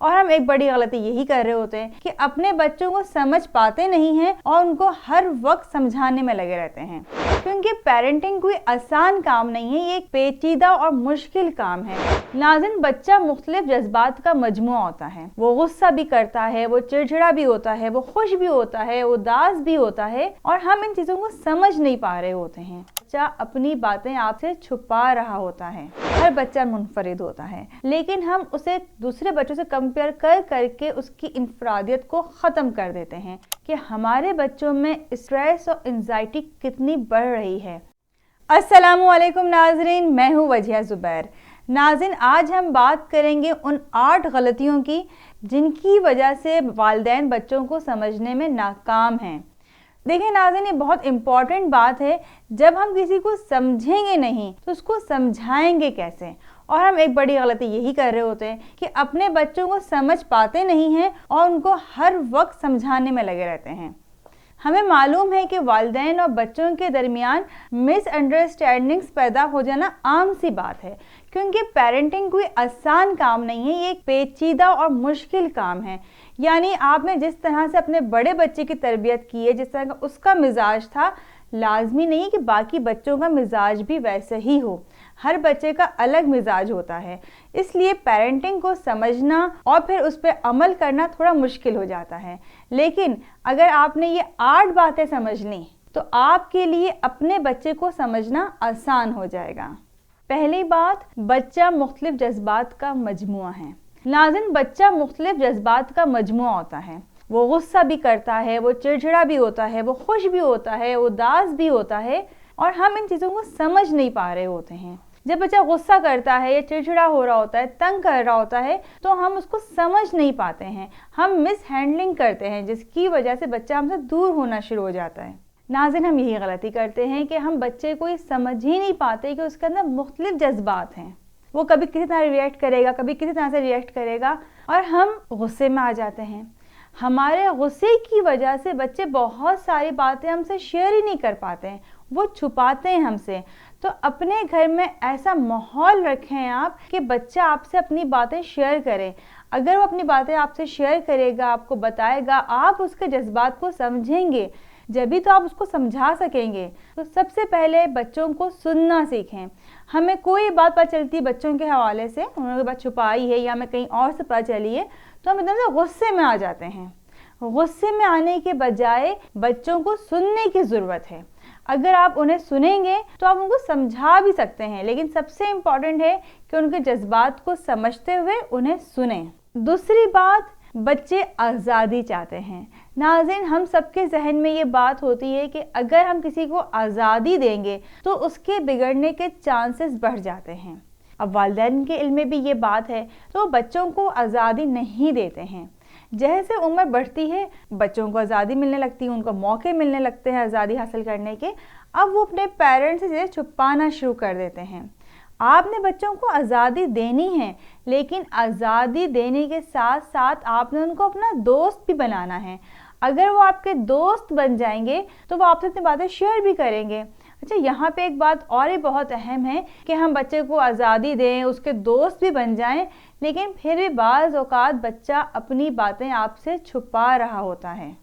और हम एक बड़ी गलती यही कर रहे होते हैं कि अपने बच्चों को समझ पाते नहीं हैं और उनको हर वक्त समझाने में लगे रहते हैं, क्योंकि पेरेंटिंग कोई आसान काम नहीं है, ये एक पेचीदा और मुश्किल काम है। नाज़रीन, बच्चा मुख्तलिफ जज्बात का मजमुआ होता है। वो गुस्सा भी करता है, वो चिड़चिड़ा भी होता है, वो खुश भी होता है, उदास भी होता है, और हम इन चीज़ों को समझ नहीं पा रहे होते हैं। बच्चा अपनी बातें आपसे छुपा रहा होता है। हर बच्चा मुनफरिद होता है, लेकिन हम उसे दूसरे बच्चों से कंपेयर करके उसकी इनफरादियत को ख़त्म कर देते हैं कि हमारे बच्चों में स्ट्रेस और एंजाइटी कितनी बढ़ रही है। अस्सलामु अलैकुम नाज़रीन, मैं हूँ वजिया ज़ुबैर। नाज़रीन, आज हम बात करेंगे उन 8 गलतियों की जिनकी वजह से वालिदैन बच्चों को समझने में नाकाम हैं। देखिए नाज़रीन, ये बहुत इम्पॉर्टेंट बात है। जब हम किसी को समझेंगे नहीं तो उसको समझाएंगे कैसे? और हम एक बड़ी गलती यही कर रहे होते हैं कि अपने बच्चों को समझ पाते नहीं हैं और उनको हर वक्त समझाने में लगे रहते हैं। हमें मालूम है कि वालिदैन और बच्चों के दरमियान मिसअंडरस्टैंडिंग्स पैदा हो जाना आम सी बात है, क्योंकि पेरेंटिंग कोई आसान काम नहीं है, ये एक पेचीदा और मुश्किल काम है। यानी आपने जिस तरह से अपने बड़े बच्चे की तरबियत की है, जिस तरह का उसका मिजाज था, लाजमी नहीं कि बाकी बच्चों का मिजाज भी वैसे ही हो। हर बच्चे का अलग मिजाज होता है, इसलिए पेरेंटिंग को समझना और फिर उस पर अमल करना थोड़ा मुश्किल हो जाता है। लेकिन अगर आपने ये 8 बातें समझ ली तो आपके लिए अपने बच्चे को समझना आसान हो जाएगा। पहली बात, बच्चा मुख्तलिफ जज्बात का मजमुआ है। नाज़रीन, बच्चा मुख्तलिफ जज्बात का मजमुआ होता है। वो गुस्सा भी करता है, वो चिड़चिड़ा भी होता है, वो खुश भी होता है, उदास भी होता है, और हम इन चीज़ों को समझ नहीं पा रहे होते हैं। जब बच्चा गुस्सा करता है या चिड़चिड़ा हो रहा होता है, तंग कर रहा होता है, तो हम उसको समझ नहीं पाते हैं, हम मिस हैंडलिंग करते हैं, जिसकी वजह से बच्चा हमसे दूर होना शुरू हो जाता है। नाज़रीन, हम यही गलती करते हैं कि हम बच्चे को ये समझ ही नहीं पाते कि उसके अंदर मुख्तलिफ जज्बात हैं। वो कभी किसी तरह रिएक्ट करेगा, कभी किसी तरह से रिएक्ट करेगा, और हम गुस्से में आ जाते हैं। हमारे गुस्से की वजह से बच्चे बहुत सारी बातें हमसे शेयर ही नहीं कर पाते हैं, वो छुपाते हैं हमसे। तो अपने घर में ऐसा माहौल रखें आप कि बच्चा आपसे अपनी बातें शेयर करे। अगर वो अपनी बातें आपसे शेयर करेगा, आपको बताएगा, आप उसके जज्बात को समझेंगे, जब भी तो आप उसको समझा सकेंगे। तो सबसे पहले बच्चों को सुनना सीखें। हमें कोई बात पता चलती है बच्चों के हवाले से, उन्होंने बात छुपाई है या हमें कहीं और से पता चली है, तो हम एकदम से गुस्से में आ जाते हैं। गुस्से में आने के बजाय बच्चों को सुनने की ज़रूरत है। अगर आप उन्हें सुनेंगे तो आप उनको समझा भी सकते हैं, लेकिन सबसे इम्पॉर्टेंट है कि उनके जज्बात को समझते हुए उन्हें सुनें। दूसरी बात, बच्चे आज़ादी चाहते हैं। नाज़रीन, हम सबके जहन में ये बात होती है कि अगर हम किसी को आज़ादी देंगे तो उसके बिगड़ने के चांसेस बढ़ जाते हैं। अब वालिदैन के इल्म में भी ये बात है, तो बच्चों को आज़ादी नहीं देते हैं। जैसे उम्र बढ़ती है, बच्चों को आज़ादी मिलने लगती है, उनको मौके मिलने लगते हैं आज़ादी हासिल करने के। अब वो अपने पेरेंट्स से चीज़ें छुपाना शुरू कर देते हैं। आपने बच्चों को आज़ादी देनी है, लेकिन आज़ादी देने के साथ साथ आपने उनको अपना दोस्त भी बनाना है। अगर वो आपके दोस्त बन जाएंगे तो वो आपसे अपनी बातें शेयर भी करेंगे। अच्छा, यहाँ पे एक बात और ही बहुत अहम है कि हम बच्चे को आज़ादी दें, उसके दोस्त भी बन जाएं, लेकिन फिर भी बाज़ औक़ात बच्चा अपनी बातें आपसे छुपा रहा होता है।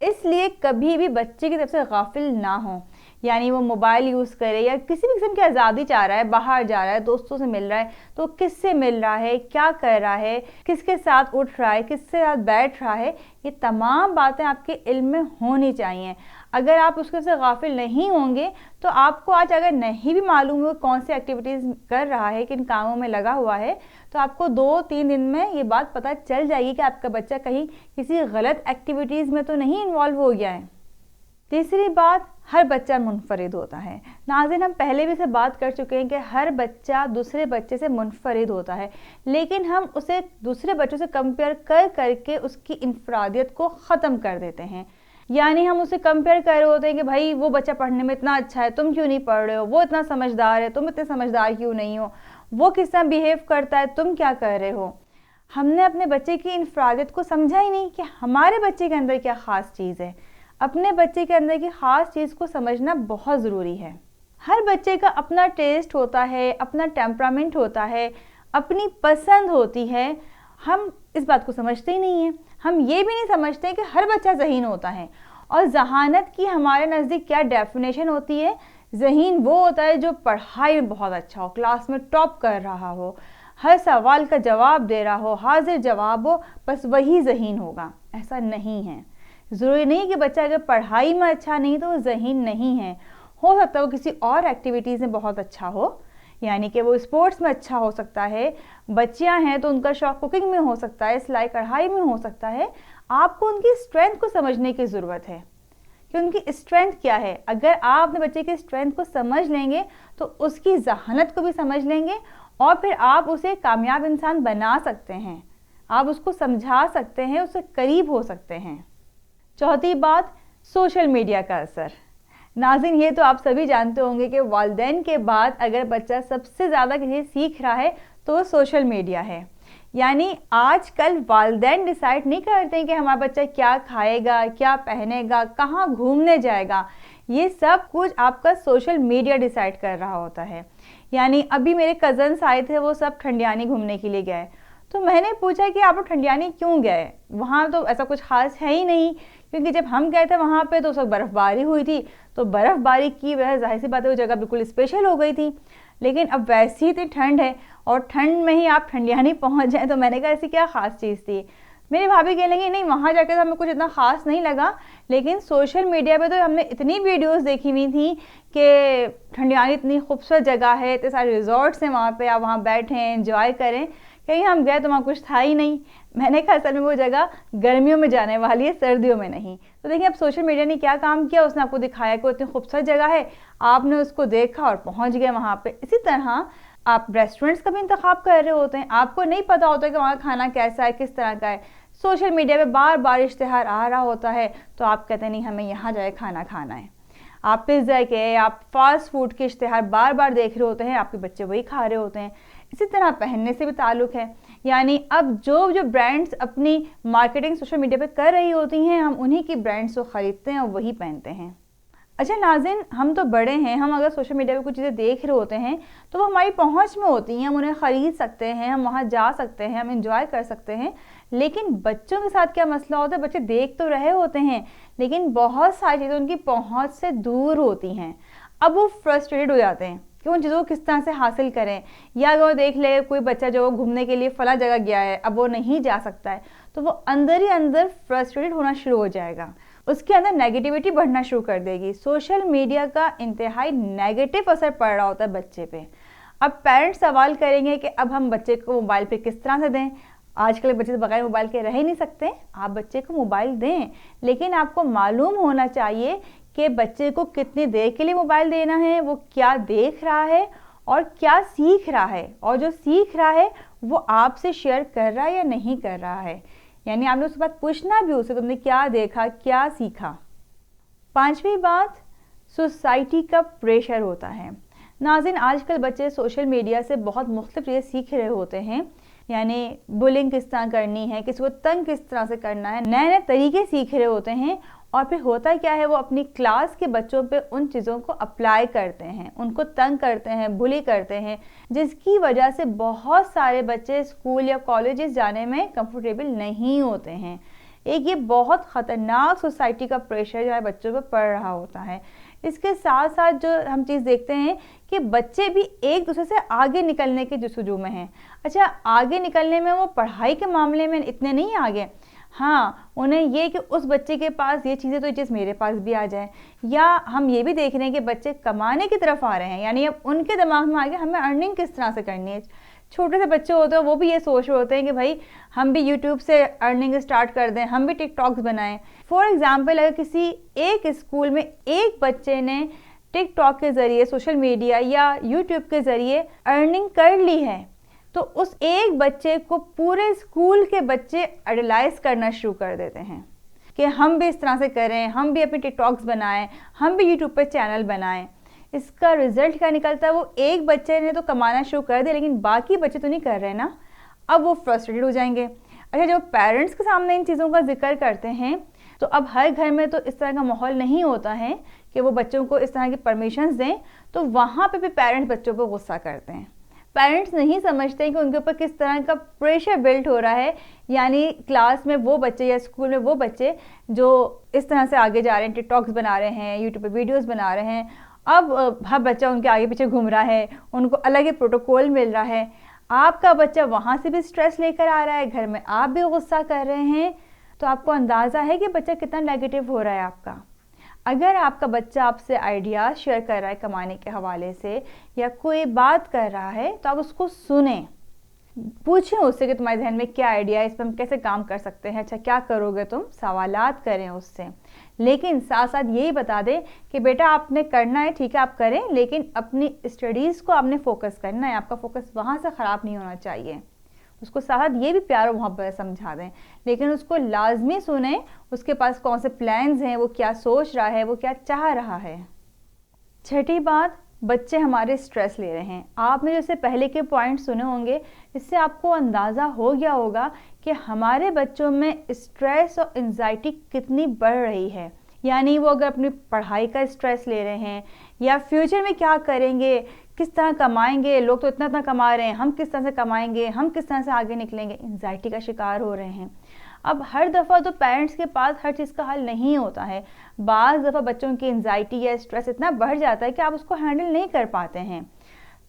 इसलिए कभी भी बच्चे की तरफ से गाफिल ना हो। यानी वो मोबाइल यूज़ करे या किसी भी किस्म की आज़ादी चाह रहा है, बाहर जा रहा है, दोस्तों से मिल रहा है, तो किससे मिल रहा है, क्या कर रहा है, किसके साथ उठ रहा है, किसके साथ बैठ रहा है, ये तमाम बातें आपके इल्म में होनी चाहिए। अगर आप उसके से गाफिल नहीं होंगे तो आपको आज अगर नहीं भी मालूम हो कौन सी एक्टिविटीज़ कर रहा है, किन कामों में लगा हुआ है, तो आपको 2-3 दिन में ये बात पता चल जाएगी कि आपका बच्चा कहीं किसी गलत एक्टिविटीज़ में तो नहीं इन्वॉल्व हो गया है। तीसरी बात, हर बच्चा मुनफरिद होता है। नाज़रीन, हम पहले भी से बात कर चुके हैं कि हर बच्चा दूसरे बच्चे से मुनफरिद होता है, लेकिन हम उसे दूसरे बच्चों से कंपेयर करके उसकी इनफरादियत को ख़त्म कर देते हैं। यानी हम उसे कंपेयर कर रहे होते हैं कि भाई वो बच्चा पढ़ने में इतना अच्छा है, तुम क्यों नहीं पढ़ रहे हो, वो इतना समझदार है, तुम इतने समझदार क्यों नहीं हो, वो किस तरह बिहेव करता है, तुम क्या कर रहे हो। हमने अपने बच्चे की इनफरादियत को समझा ही नहीं कि हमारे बच्चे के अंदर क्या ख़ास चीज़ है। अपने बच्चे के अंदर की ख़ास चीज़ को समझना बहुत ज़रूरी है। हर बच्चे का अपना टेस्ट होता है, अपना टेम्परामेंट होता है, अपनी पसंद होती है। हम इस बात को समझते ही नहीं है। हम ये भी नहीं समझते कि हर बच्चा ज़हीन होता है। और ज़हानत की हमारे नज़दीक क्या डेफिनेशन होती है? ज़हीन वो होता है जो पढ़ाई में बहुत अच्छा हो, क्लास में टॉप कर रहा हो, हर सवाल का जवाब दे रहा हो, हाजिर जवाब हो, बस वही ज़हीन होगा। ऐसा नहीं है। ज़रूरी नहीं कि बच्चा अगर पढ़ाई में अच्छा नहीं तो वो ज़हीन नहीं है। हो सकता है वो किसी और एक्टिविटीज़ में बहुत अच्छा हो, यानी कि वो स्पोर्ट्स में अच्छा हो सकता है। बच्चियां हैं तो उनका शौक कुकिंग में हो सकता है, सिलाई कढ़ाई में हो सकता है। आपको उनकी स्ट्रेंथ को समझने की ज़रूरत है कि उनकी स्ट्रेंथ क्या है। अगर आप अपने बच्चे की स्ट्रेंथ को समझ लेंगे तो उसकी ज़हानत को भी समझ लेंगे और फिर आप उसे कामयाब इंसान बना सकते हैं। आप उसको समझा सकते हैं, उससे करीब हो सकते हैं। चौथी बात, सोशल मीडिया का असर। नाज़रीन, ये तो आप सभी जानते होंगे कि वालिदैन के बाद अगर बच्चा सबसे ज़्यादा किसी सीख रहा है तो वो सोशल मीडिया है। यानी आजकल वालिदैन डिसाइड नहीं करते हैं कि हमारा बच्चा क्या खाएगा, क्या पहनेगा, कहाँ घूमने जाएगा। ये सब कुछ आपका सोशल मीडिया डिसाइड कर रहा होता है। यानी अभी मेरे कज़न्स आए थे, वो सब ठंडियानी घूमने के लिए गए। तो मैंने पूछा कि आप लोग ठंडियानी क्यों गए? वहाँ तो ऐसा कुछ खास है ही नहीं, क्योंकि जब हम गए थे वहाँ पे तो उस वक्त बर्फ़बारी हुई थी। तो बर्फ़बारी की वजह ज़ाहिर सी बात है वो जगह बिल्कुल स्पेशल हो गई थी। लेकिन अब वैसी ही इतनी ठंड है और ठंड में ही आप ठंडियानी पहुँच जाए, तो मैंने कहा ऐसी क्या ख़ास चीज़ थी। मेरी भाभी कहने लगी नहीं, वहाँ जाकर तो हमें कुछ इतना ख़ास नहीं लगा, लेकिन सोशल मीडिया पे तो हमने इतनी वीडियोस देखी हुई थी कि ठंडियानी इतनी खूबसूरत जगह है, इतने सारे रिजॉर्ट्स हैं वहाँ पे, आप वहाँ बैठें, एंजॉय करें। कहीं हम गए तो वहाँ कुछ था ही नहीं। मैंने कहा असल में वो जगह गर्मियों में जाने वाली है, सर्दियों में नहीं। तो देखिए अब सोशल मीडिया ने क्या काम किया, उसने आपको दिखाया कि इतनी खूबसूरत जगह है, आपने उसको देखा और पहुँच गए वहाँ पे। इसी तरह आप रेस्टोरेंट्स का भी इंतखाब कर रहे होते हैं, आपको नहीं पता होता कि वहाँ खाना कैसा है, किस तरह का है। सोशल मीडिया पे बार बार इश्तिहार आ रहा होता है तो आप कहते हैं नहीं हमें यहाँ जाए खाना खाना है। आप पिज़्ज़ा के, आप फास्ट फूड के इश्तिहार बार बार देख रहे होते हैं, आपके बच्चे वही खा रहे होते हैं। इसी तरह पहनने से भी ताल्लुक़ है। यानी अब जो ब्रांड्स अपनी मार्केटिंग सोशल मीडिया पे कर रही होती हैं, हम उन्हीं की ब्रांड्स को ख़रीदते हैं और वही पहनते हैं। अच्छा नाज़रीन, हम तो बड़े हैं, हम अगर सोशल मीडिया पे कुछ चीज़ें देख रहे होते हैं तो वो हमारी पहुंच में होती हैं, हम उन्हें ख़रीद सकते हैं, हम वहां जा सकते हैं, हम एंजॉय कर सकते हैं। लेकिन बच्चों के साथ क्या मसला होता है, बच्चे देख तो रहे होते हैं लेकिन बहुत सारी चीज़ें उनकी पहुंच से दूर होती हैं। अब वो फ्रस्ट्रेटेड हो जाते हैं कि उन चीज़ों को किस तरह से हासिल करें। या अगर वो देख ले कोई बच्चा जो घूमने के लिए फला जगह गया है, अब वो नहीं जा सकता है, तो वो अंदर ही अंदर फ्रस्ट्रेटेड होना शुरू हो जाएगा, उसके अंदर नेगेटिविटी बढ़ना शुरू कर देगी। सोशल मीडिया का इंतहाई नेगेटिव असर पड़ रहा होता है बच्चे पे। अब पेरेंट्स सवाल करेंगे कि अब हम बच्चे को मोबाइल पे किस तरह से दें। आजकल बच्चे तो बगैर मोबाइल के रह ही नहीं सकते। आप बच्चे को मोबाइल दें, लेकिन आपको मालूम होना चाहिए कि बच्चे को कितनी देर के लिए मोबाइल देना है, वो क्या देख रहा है और क्या सीख रहा है, और जो सीख रहा है वो आपसे शेयर कर रहा है या नहीं कर रहा है। यानी आपने उसके बाद पूछना भी उसे तुमने क्या देखा, क्या सीखा। पांचवी बात, सोसाइटी का प्रेशर होता है। नाज़रीन, आजकल बच्चे सोशल मीडिया से बहुत मुख्तलिफ चीज़ें सीख रहे होते हैं। यानी बुलिंग किस तरह करनी है, किसी को तंग किस तरह से करना है, नए नए तरीके सीख रहे होते हैं। और फिर होता क्या है, वो अपनी क्लास के बच्चों पे उन चीज़ों को अप्लाई करते हैं, उनको तंग करते हैं, बुली करते हैं, जिसकी वजह से बहुत सारे बच्चे स्कूल या कॉलेजेस जाने में कंफर्टेबल नहीं होते हैं। एक ये बहुत ख़तरनाक सोसाइटी का प्रेशर जो है बच्चों पर पड़ रहा होता है। इसके साथ साथ जो हम चीज़ देखते हैं कि बच्चे भी एक दूसरे से आगे निकलने के जस्तजू में हैं। अच्छा, आगे निकलने में वो पढ़ाई के मामले में इतने नहीं आगे, हाँ उन्हें ये कि उस बच्चे के पास ये चीज़ें तो ये चीज़ मेरे पास भी आ जाए। या हम ये भी देख रहे हैं कि बच्चे कमाने की तरफ आ रहे हैं, यानी अब उनके दिमाग में आ गया हमें अर्निंग किस तरह से करनी है। छोटे से बच्चे होते हैं वो भी ये सोच रहे होते हैं कि भाई हम भी यूट्यूब से अर्निंग स्टार्ट कर दें, हम भी टिकटॉक्स बनाएं। फॉर एग्जांपल, अगर किसी एक स्कूल में एक बच्चे ने टिकटॉक के ज़रिए, सोशल मीडिया या यूट्यूब के ज़रिए अर्निंग कर ली है, तो उस एक बच्चे को पूरे स्कूल के बच्चे आइडलाइज करना शुरू कर देते हैं कि हम भी इस तरह से करें, हम भी अपने टिकटॉक्स बनाएं, हम भी यूट्यूब पे चैनल बनाएं। इसका रिजल्ट क्या निकलता है, वो एक बच्चे ने तो कमाना शुरू कर दिया लेकिन बाकी बच्चे तो नहीं कर रहे ना। अब वो फ्रस्ट्रेटेड हो जाएंगे। अच्छा, जब पेरेंट्स के सामने इन चीज़ों का जिक्र करते हैं तो अब हर घर में तो इस तरह का माहौल नहीं होता है कि वो बच्चों को इस तरह की परमिशंस दें, तो वहाँ पे भी पेरेंट्स बच्चों पर गुस्सा करते हैं। पेरेंट्स नहीं समझते कि उनके ऊपर किस तरह का प्रेशर बिल्ड हो रहा है, यानी क्लास में वो बच्चे या स्कूल में वो बच्चे जो इस तरह से आगे जा रहे हैं, टिकटॉक्स बना रहे हैं, यूट्यूब पे वीडियोस बना रहे हैं, अब हर बच्चा उनके आगे पीछे घूम रहा है, उनको अलग ही प्रोटोकॉल मिल रहा है। आपका बच्चा वहाँ से भी स्ट्रेस लेकर आ रहा है, घर में आप भी गुस्सा कर रहे हैं, तो आपको अंदाज़ा है कि बच्चा कितना नेगेटिव हो रहा है आपका। अगर आपका बच्चा आपसे आइडियाज़ शेयर कर रहा है कमाने के हवाले से या कोई बात कर रहा है, तो आप उसको सुने, पूछें उससे कि तुम्हारे ज़हन में क्या आइडिया है, इस पर हम कैसे काम कर सकते हैं, अच्छा क्या करोगे तुम, सवालात करें उससे। लेकिन साथ साथ यही बता दें कि बेटा आपने करना है, ठीक है आप करें, लेकिन अपनी स्टडीज़ को आपने फोकस करना है, आपका फोकस वहाँ से ख़राब नहीं होना चाहिए। उसको साथ ये भी प्यार और मोहब्बत समझा दें, लेकिन उसको लाजमी सुने, उसके पास कौन से प्लान्स हैं, वो क्या सोच रहा है, वो क्या चाह रहा है। छठी बात, बच्चे हमारे स्ट्रेस ले रहे हैं। आपने जैसे पहले के पॉइंट सुने होंगे, इससे आपको अंदाज़ा हो गया होगा कि हमारे बच्चों में स्ट्रेस और एंजाइटी कितनी बढ़ रही है। यानी वो अगर अपनी पढ़ाई का स्ट्रेस ले रहे हैं या फ्यूचर में क्या करेंगे, किस तरह कमाएंगे, लोग तो इतना इतना कमा रहे हैं, हम किस तरह से कमाएंगे, हम किस तरह से आगे निकलेंगे, एंजाइटी का शिकार हो रहे हैं। अब हर दफ़ा तो पेरेंट्स के पास हर चीज़ का हल नहीं होता है। बाज़ दफ़ा बच्चों की एंजाइटी या स्ट्रेस इतना बढ़ जाता है कि आप उसको हैंडल नहीं कर पाते हैं,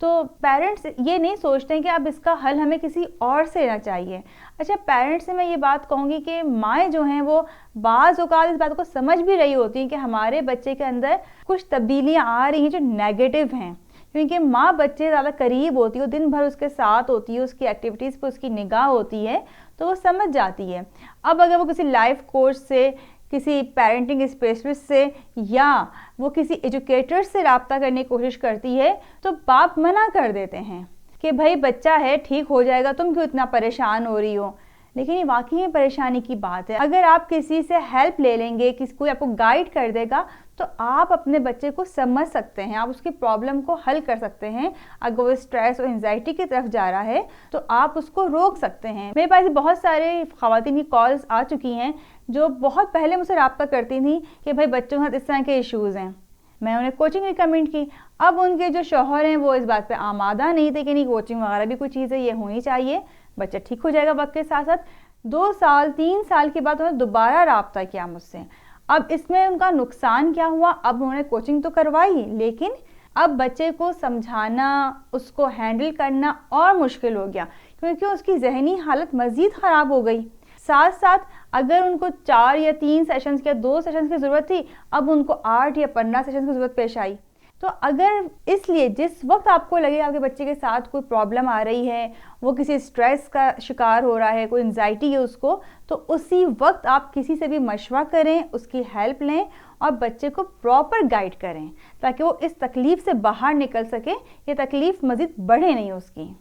तो पेरेंट्स ये नहीं सोचते हैं कि अब इसका हल हमें किसी और से लेना चाहिए। अच्छा, पेरेंट्स से मैं ये बात कहूँगी कि माएँ जो हैं वो बाज़ औक़ात इस बात को समझ भी रही होती हैं कि हमारे बच्चे के अंदर कुछ तब्दीलियाँ आ रही हैं जो नेगेटिव हैं, क्योंकि माँ बच्चे ज़्यादा करीब होती है, वो दिन भर उसके साथ होती है, उसकी एक्टिविटीज़ पर उसकी निगाह होती है, तो वो समझ जाती है। अब अगर वो किसी लाइफ कोच से, किसी पेरेंटिंग स्पेशलिस्ट से या वो किसी एजुकेटर से रब्ता करने की कोशिश करती है, तो बाप मना कर देते हैं कि भाई बच्चा है, ठीक हो जाएगा, तुम क्यों इतना परेशान हो रही हो। लेकिन ये वाकई में परेशानी की बात है। अगर आप किसी से हेल्प ले लेंगे, किसी कोई आपको गाइड कर देगा, तो आप अपने बच्चे को समझ सकते हैं, आप उसकी प्रॉब्लम को हल कर सकते हैं। अगर वो स्ट्रेस और एंजाइटी की तरफ जा रहा है तो आप उसको रोक सकते हैं। मेरे पास बहुत सारे ख़वातीन की कॉल्स आ चुकी हैं जो बहुत पहले मुझसे रब्ता करती थी कि भाई बच्चों के साथ इस तरह के इश्यूज़ हैं, मैं उन्हें कोचिंग रिकमेंड की। अब उनके जो शौहर हैं वो इस बात पे आमादा नहीं थे कि नहीं कोचिंग वगैरह भी कोई चीज़ है, ये होनी चाहिए, बच्चा ठीक हो जाएगा वक्त के साथ साथ। 2 साल 3 साल के बाद उन्होंने दोबारा रब्ता किया मुझसे। अब इसमें उनका नुकसान क्या हुआ, अब उन्होंने कोचिंग तो करवाई, लेकिन अब बच्चे को समझाना, उसको हैंडल करना और मुश्किल हो गया, क्योंकि उसकी जहनी हालत मज़ीद ख़राब हो गई। साथ साथ अगर उनको 4 या 3 सेशंस या 2 सेशंस की ज़रूरत थी, अब उनको 8 या 15 सेशंस की ज़रूरत पेश आई। तो अगर इसलिए जिस वक्त आपको लगे आपके बच्चे के साथ कोई प्रॉब्लम आ रही है, वो किसी स्ट्रेस का शिकार हो रहा है, कोई एंजाइटी है उसको, तो उसी वक्त आप किसी से भी मशवरा करें, उसकी हेल्प लें और बच्चे को प्रॉपर गाइड करें, ताकि वो इस तकलीफ़ से बाहर निकल सके, ये तकलीफ़ मज़ीद बढ़े नहीं उसकी।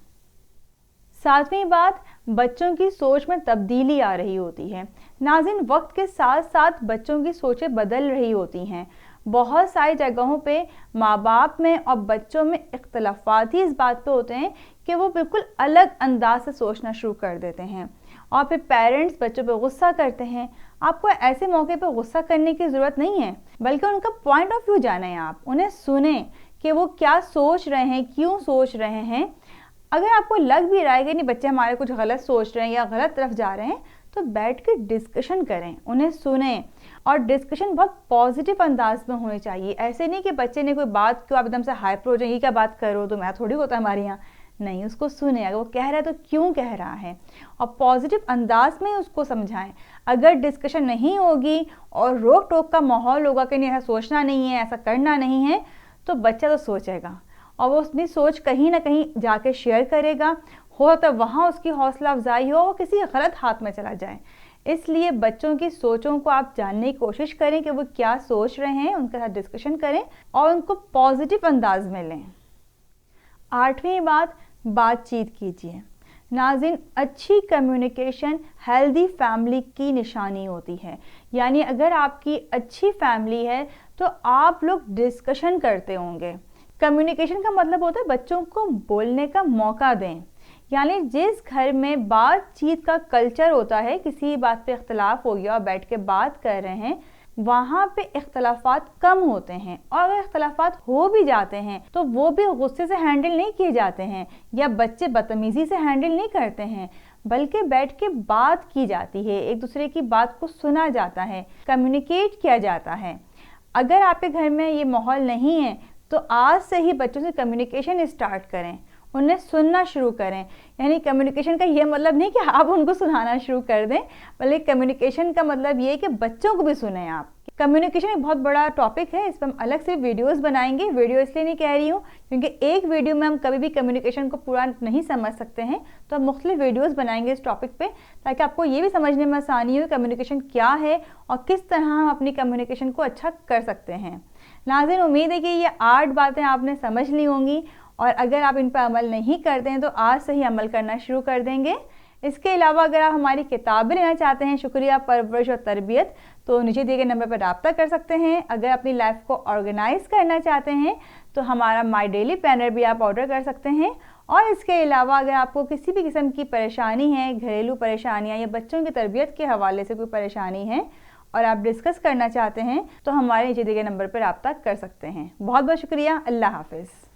7वीं बात, बच्चों की सोच में तब्दीली आ रही होती है। नाज़रीन, वक्त के साथ साथ बच्चों की सोचें बदल रही होती हैं। बहुत सारी जगहों पे माँ बाप में और बच्चों में इख्तलाफात ही इस बात पे होते हैं कि वो बिल्कुल अलग अंदाज से सोचना शुरू कर देते हैं और फिर पेरेंट्स बच्चों पे गुस्सा करते हैं। आपको ऐसे मौके पे गुस्सा करने की ज़रूरत नहीं है, बल्कि उनका पॉइंट ऑफ व्यू जानें, आप उन्हें सुने कि वो क्या सोच रहे हैं, क्यों सोच रहे हैं। अगर आपको लग भी रहा है कि नहीं बच्चे हमारे कुछ गलत सोच रहे हैं या गलत तरफ जा रहे हैं, तो बैठ के डिस्कशन करें, उन्हें सुने, और डिस्कशन बहुत पॉजिटिव अंदाज में होनी चाहिए। ऐसे नहीं कि बच्चे ने कोई बात क्यों आप एकदम से हाइपर हो जाए, ये क्या बात करो, तो मैं थोड़ी होता हमारे यहाँ, नहीं, उसको सुने, अगर वो कह रहा है तो क्यों कह रहा है, और पॉजिटिव अंदाज में उसको समझाएं। अगर डिस्कशन नहीं होगी और रोक टोक का माहौल होगा कि नहीं ऐसा सोचना नहीं है, ऐसा करना नहीं है, तो बच्चा तो सोचेगा और वो अपनी सोच कहीं ना कहीं जाके शेयर करेगा, हो तो वहाँ उसकी हौसला अफजाई हो, वो किसी गलत हाथ में चला जाए। इसलिए बच्चों की सोचों को आप जानने की कोशिश करें कि वो क्या सोच रहे हैं, उनके साथ डिस्कशन करें और उनको पॉजिटिव अंदाज में लें। 8वीं बात, बातचीत कीजिए। नाज़रीन, अच्छी कम्युनिकेशन हेल्दी फैमिली की निशानी होती है। यानी अगर आपकी अच्छी फैमिली है तो आप लोग डिस्कशन करते होंगे। कम्युनिकेशन का मतलब होता है बच्चों को बोलने का मौका दें। यानी जिस घर में बातचीत का कल्चर होता है, किसी बात पे इख्तलाफ हो गया और बैठ के बात कर रहे हैं, वहाँ पे इख्तलाफात कम होते हैं, और अगर इख्तलाफात हो भी जाते हैं तो वो भी गुस्से से हैंडल नहीं किए जाते हैं या बच्चे बदतमीजी से हैंडल नहीं करते हैं, बल्कि बैठ के बात की जाती है, एक दूसरे की बात को सुना जाता है, कम्युनिकेट किया जाता है। अगर आपके घर में ये माहौल नहीं है तो आज से ही बच्चों से कम्युनिकेशन स्टार्ट करें, उन्हें सुनना शुरू करें। यानी कम्युनिकेशन का ये मतलब नहीं कि आप उनको सुनाना शुरू कर दें, बल्कि कम्युनिकेशन का मतलब ये है कि बच्चों को भी सुनें आप। कम्युनिकेशन एक बहुत बड़ा टॉपिक है, इस पर हम अलग से वीडियोस बनाएंगे। वीडियो इसलिए नहीं कह रही हूँ क्योंकि एक वीडियो में हम कभी भी कम्युनिकेशन को पूरा नहीं समझ सकते हैं, तो हम मुख्तलिफ वीडियोस बनाएंगे इस टॉपिक पे, ताकि आपको ये भी समझने में आसानी हो कम्युनिकेशन क्या है और किस तरह हम अपनी कम्युनिकेशन को अच्छा कर सकते हैं। नाज़रीन, उम्मीद है कि ये 8 बातें आपने समझ ली होंगी, और अगर आप इन पर अमल नहीं करते हैं तो आज से ही अमल करना शुरू कर देंगे। इसके अलावा अगर आप हमारी किताबें लेना चाहते हैं, शुक्रिया, परवरिश और तरबियत, तो नीचे दिए गए नंबर पर रब्ता कर सकते हैं। अगर अपनी लाइफ को ऑर्गेनाइज करना चाहते हैं तो हमारा माई डेली प्लानर भी आप ऑर्डर कर सकते हैं। और इसके अलावा अगर आपको किसी भी किस्म की परेशानी है, घरेलू परेशानियाँ या बच्चों की तरबियत के हवाले से कोई परेशानी है और आप डिस्कस करना चाहते हैं, तो हमारे नीचे दिए गए नंबर पर रब्ता कर सकते हैं। बहुत बहुत शुक्रिया। अल्लाह हाफिज़।